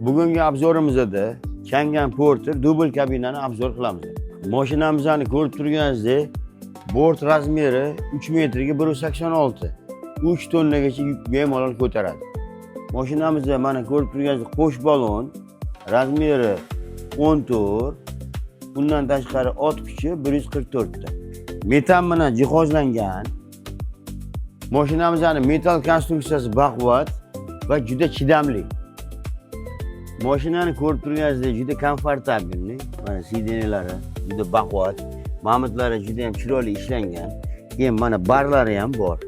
Bugungi obzorimizda Changan Porter dubl kabinani obzor qilamiz. Mashinamizni ko'rib turganingizdek, bort razmeri 3 metrga 186. 3 tonnagacha yuk bemalol ko'taradi. Mashinamizda mana ko'rib turganingizdek qo'sh balon, razmeri 14, bundan tashqari ot kuchi 144 ta. Metan bilan jihozlangan. Mashinamizning metal konstruksiyasi baquvvat va juda chidamli. Mashinani ko'rib turganingizdek juda komfortabilni. Mana sidenalari juda baquvvat, ma'mutlari juda ham chiroyli ishlangan. Keyin mana barlari ham bor.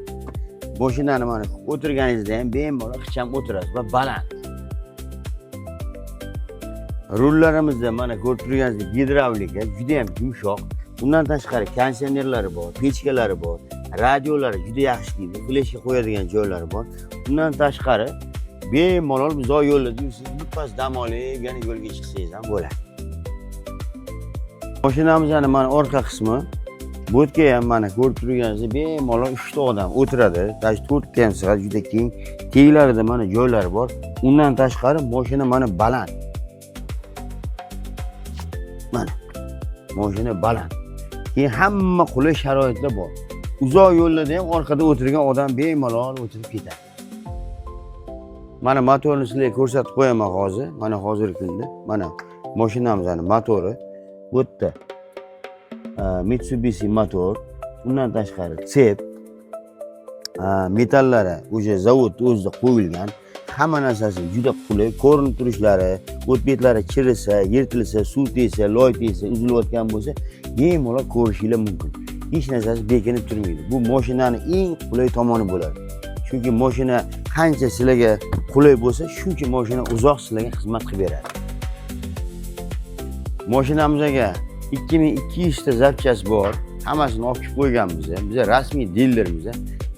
Mashinani mana o'tirganingizda ham bemalol ixcham o'tirasiz va baland. Rullarimizda mana ko'rib turganingizdek gidravlika juda ham yumshoq. Bundan tashqari konditsionerlari bor, pechkalari bor, radiolari juda yaxshi deydi. Fleshga qo'yadigan joylari bor. Bundan tashqari bemalol uzoq yo'llarda yursangiz, birpas dam olib, yana yo'lga chiqsangiz ham bo'ladi. Mashinamizning mana orqa qismi, bo'tga ham mana ko'rib turganingizdek bemalol 3 ta odam o'tiradi. Tash 4 ta ham sig'adi, juda keng. Tenglarida mana joylari bor. Undan tashqari mashina mana baland. Mana mashina baland. Keyin hamma qulay sharoitlar bor. Uzoq yo'llarda ham orqada o'tirgan odam bemalol o'tirib ketadi. Mana motorni sizlarga ko'rsatib qo'yaman hozir. Mana hozirgi kunda mana mashinamizning motori bu yerda Mitsubishi motor. Undan tashqari tsep, metallari o'sha zavod o'zida qo'yilgan. Hamma narsasi juda qulay, ko'rinib turishlari, o't betlari chirisa, yirtilsa, suv tegsa, loy tegsa, uzilayotgan bo'lsa, bemalol ko'rishingiz mumkin. Hech narsasi bekinib turmaydi. Bu mashinaning eng qulay tomoni bo'ladi. Chunki mashina qancha sizlarga qulay bo'lsa, shuncha mashina uzoq sizlarga xizmat qilib beradi. Mashinamizga 2200 ta zapchast bor. Hammasini olib kelib qo'yganmiz. Biz rasmiy dilermiz.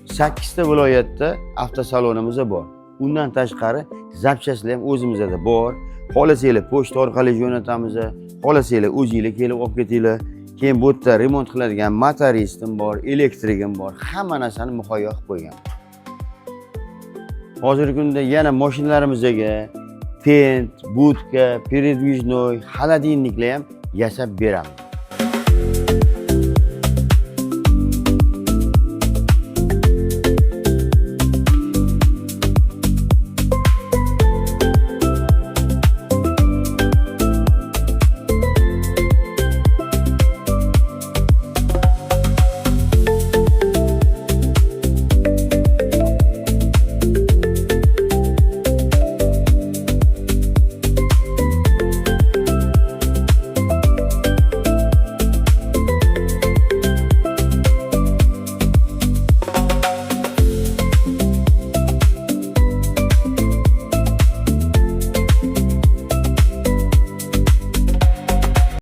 8 ta viloyatda avtosalonimiz bor. Undan tashqari zapchastlar ham o'zimizda bor. Xohlasanglar pochta orqali jo'natamiz. Xohlasanglar o'zingizlar kelib olib ketinglar. Keyin bu yerda remont qiladigan motoristim bor, elektrigim bor. Hamma narsani muhayyo qilib qo'ygan. Hozirgi kunda yana mashinalarimizga pent, budka, передвижной, холодильникlar ham yasab beramiz.